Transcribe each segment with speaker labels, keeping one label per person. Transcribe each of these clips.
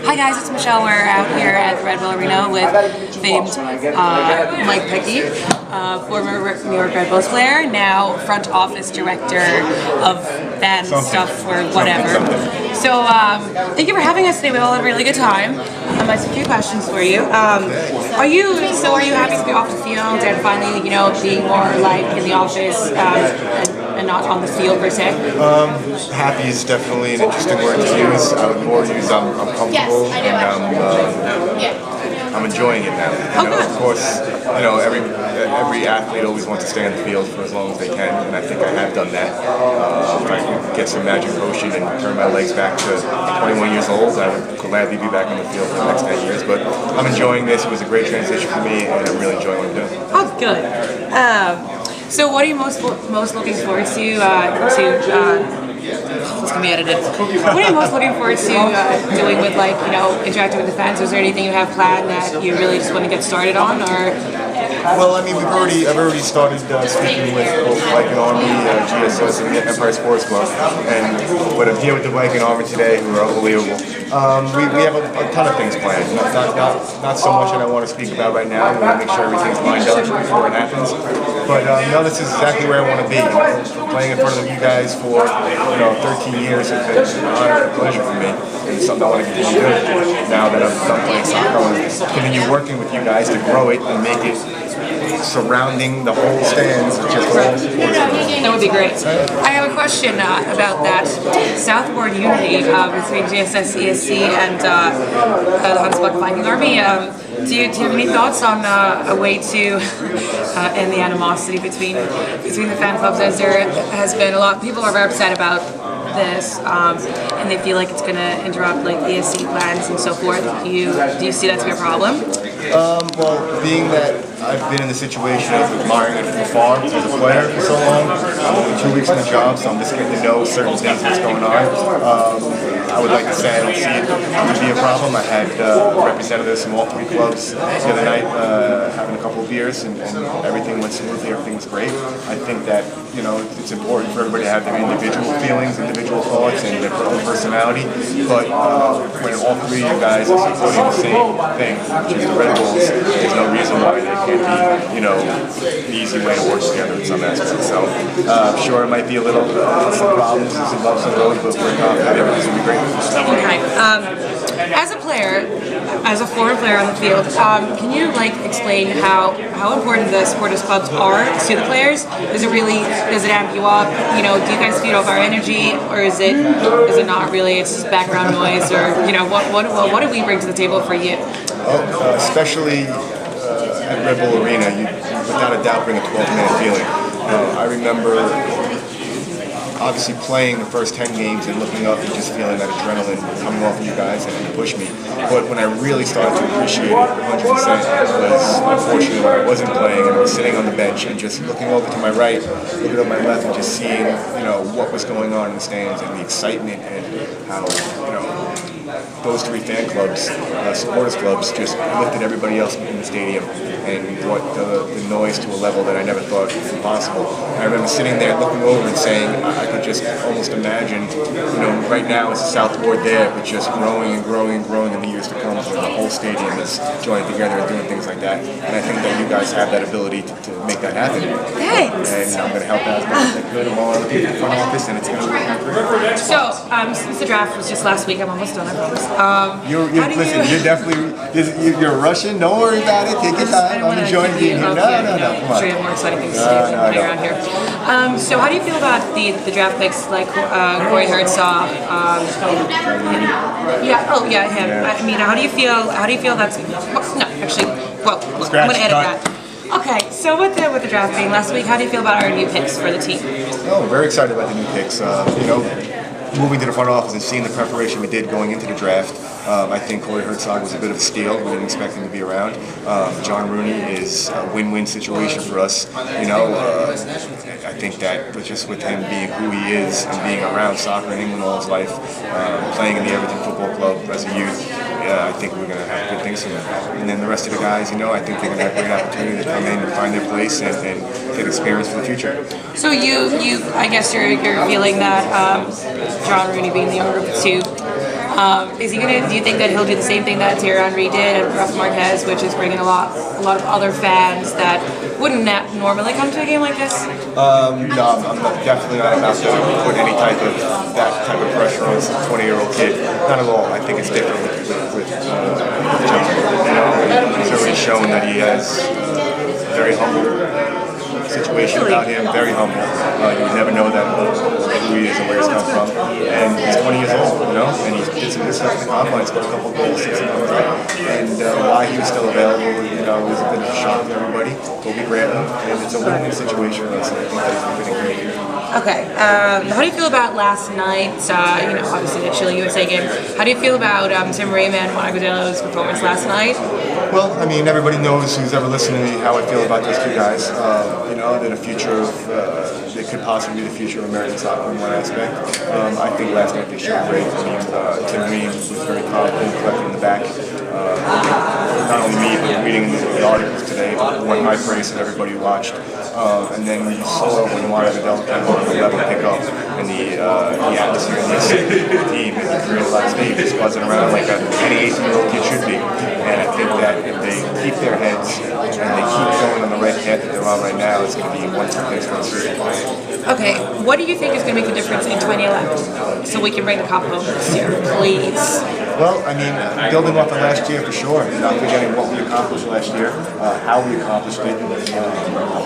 Speaker 1: Hi guys, it's Michelle. We're out here at the Red Bull Arena with famed Mike Petke, former New York Red Bulls player, now front office director of fan stuff or whatever. So thank you for having us today. We all had a really good time. I have a few questions for you. Are you happy to be off the field and finally, being more like in the office and not on the field per se?
Speaker 2: Happy is definitely an interesting word to use. I would more use I'm comfortable and I'm enjoying it now. Of course, every athlete always wants to stay on the field for as long as they can, and I think I have done that. If I could get some magic potion and turn my legs back to 21 years old, I would gladly be back on the field for the next 10 years. But I'm enjoying this. It was a great transition for me, and I'm really enjoying what I'm doing.
Speaker 1: Oh, good. So what are you most looking forward to? It's gonna be edited. What are you most looking forward to doing with interacting with the fans? Is there anything you have planned that you really just want to get started on, or?
Speaker 2: Well, I mean, I've already started speaking with both Viking Army, GSS, and the Empire Sports Club, but I'm here with the Viking Army today, who are unbelievable. We have a ton of things planned. Not so much that I want to speak about right now. We want to make sure everything's lined up before it happens. But this is exactly where I want to be. Playing in front of you guys for 13 years has been an honor and a pleasure for me. And it's something I want to continue doing. Now that I'm done playing soccer, I want to continue working with you guys to grow it and make it surrounding the whole stands with just all sports.
Speaker 1: That would be great. I have a question about that Southboard unity between GSS, ESC, and the Huntsbuck Viking Army. Do you have any thoughts on a way to end the animosity between the fan clubs? As there has been a lot, people are very upset about this, and they feel like it's going to interrupt ESC plans and so forth. Do you see that to be a problem?
Speaker 2: Well, being that I've been in the situation of admiring it from afar as a player for so long, I'm only 2 weeks in the job, so I'm just getting to know certain things that's going on. I would like to say I don't see it to be a problem. I had representatives from all 3 clubs the other night having a couple of beers, and everything went smoothly. Everything was great. I think that it's important for everybody to have their individual feelings, individual thoughts, and their own personality. But when all 3 of you guys are supporting the same thing, which is the Red Bulls, there's no reason why they can't be, an easy way to work together in some aspects. So I'm sure it might be a little some problems and some bumps in the road, but we're confident everything's gonna be great.
Speaker 1: Okay. As a player, as a former player on the field, can you explain how important the supporters clubs are to the players? Does it amp you up? Do you guys feed off our energy, or is it not really? It's just background noise, or what do we bring to the table for you?
Speaker 2: Especially at Red Bull Arena, you without a doubt bring a 12-man feeling. I remember obviously playing the first 10 games and looking up and just feeling that adrenaline coming off of you guys and it pushed me. But when I really started to appreciate it 100% was unfortunately when I wasn't playing and I was sitting on the bench and just looking over to my right, looking to my left, and just seeing what was going on in the stands and the excitement and how those 3 fan clubs, supporters clubs, just lifted everybody else in the stadium and brought the noise to a level that I never thought was possible. I remember sitting there looking over and saying I could just almost imagine, right now it's the Southboard there, but just growing and growing and growing in the years to come, when the whole stadium is joining together and doing things like that. And I think that you guys have that ability to make that happen.
Speaker 1: Thanks.
Speaker 2: And I'm going to help out as much as I could. I'm all out in the front office, and it's going to work out great.
Speaker 1: So, since the draft was just last week, I'm almost done, I promise.
Speaker 2: You're Russian. Don't worry about it. Take your time. I'm enjoying being here. No, come on.
Speaker 1: I'm sure you have more exciting things to do around here. So how do you feel about the draft picks like Corey Herzog? Him. I mean, how do you feel that's? I'm going to edit that. Okay, so with the draft being last week, how do you feel about our new picks for the team?
Speaker 2: Oh, very excited about the new picks. Moving to the front office and seeing the preparation we did going into the draft, I think Corey Herzog was a bit of a steal. We didn't expect him to be around. John Rooney is a win-win situation for us. I think that just with him being who he is and being around soccer in England all his life, playing in the Everton Football Club as a youth, I think we're going to have good things from him. And then the rest of the guys, I think they're going to have a great opportunity to come in and find their place and get experience for the future.
Speaker 1: So I guess you're feeling that John Rooney being the younger of the two Is he gonna? Do you think that he'll do the same thing that Thierry Henry did at Rafa Marquez, which is bringing a lot of other fans that wouldn't normally come to a game like this?
Speaker 2: No, definitely not about to put any type of that type of pressure on some 20-year-old kid. Not at all. I think it's different with John. You know, he's already shown that he has very humble situation about him, very humble. You never know that who he is and where he's come from. And he's 20 years old, you know, and he did some good stuff in the combine, scored a couple of goals, 6 months out. And why he was still available, you know, was a bit of a shock to everybody. But we grabbed him, and it's a win-win situation for us, and I think that he's been fitting great.
Speaker 1: Okay, how do you feel about last night? You know, obviously the Chile USA game. How do you feel about Tim Raymond, Juan Agudalo's performance last night?
Speaker 2: Well, I mean, everybody knows who's ever listened to me how I feel about those two guys. You know, they're the future of, they could possibly be the future of American soccer in one aspect. I think last night they showed great. I mean, Tim Raymond was very confident, collecting in the back. Not only me, but reading the articles today, won high praise and everybody watched. And then you saw when Juan Agudalo came over the level pick up and the atmosphere and the team, and he created a lot of space, just buzzing around like any 18-year-old kid should be. And I think that if they keep their heads and they keep going on the right path that they're on right now, it's going to be one place for the season.
Speaker 1: Okay, what do you think is going to make the difference in 2011 so we can bring the cup home this year, please?
Speaker 2: Well, I mean, building off of last year for sure, not forgetting what we accomplished last year, how we accomplished it, the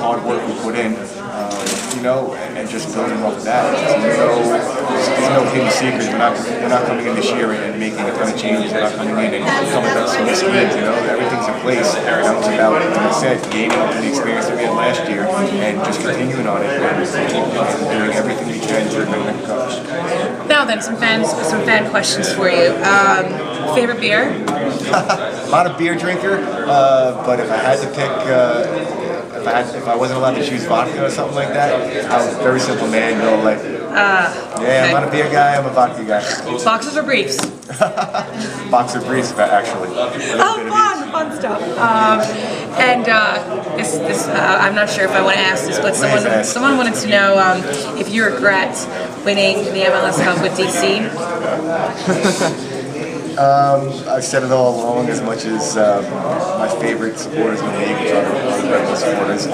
Speaker 2: hard work we put in, you know, and just building off of that. There's no hidden secrets. We're not coming in this year and making a ton of changes. We're not coming in and coming up with some schemes, you know. Everything's in place. Now it's about, like I said, gaining the experience that we had last year and just continuing on it and doing everything we can to bring the cup.
Speaker 1: Now then, some fan questions for you. Favorite beer?
Speaker 2: I'm not a beer drinker, but if I had to pick, if I wasn't allowed to choose vodka or something like that, I was a very simple man, you know, like, yeah, I'm not a beer guy, I'm a vodka guy.
Speaker 1: Boxers or briefs?
Speaker 2: Boxer briefs, actually.
Speaker 1: Oh, fun stuff. I'm not sure if I want to ask this, but someone wanted to know if you regret winning the MLS Cup with DC.
Speaker 2: I've said it all along, as much as my favorite supporters in the league, which are the Red Bull supporters,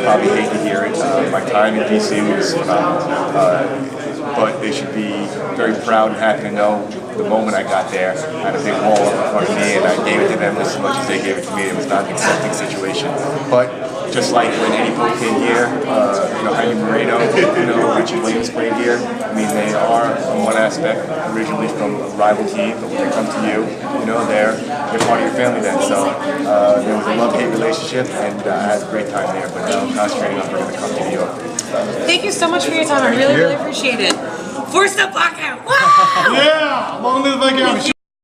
Speaker 2: probably hate to hear it. My time in DC was phenomenal. But they should be very proud and happy to know the moment I got there, I had a big wall in front of me and I gave it to them as much as they gave it to me. It was not an accepting situation. But just like when Eddie Pope came here, you know, Jaime Moreno, you know, Richard Williams played here. I mean, they are, in one aspect, originally from a rival team, but when they come to you, you know, they're part of your family then. So there was a love-hate relationship, and I had a great time there. But now I'm concentrating on bringing the cup to New York.
Speaker 1: Thank you so much for your time. I really appreciate it. Force the blackout! Wow!
Speaker 3: Yeah, long live the blackout.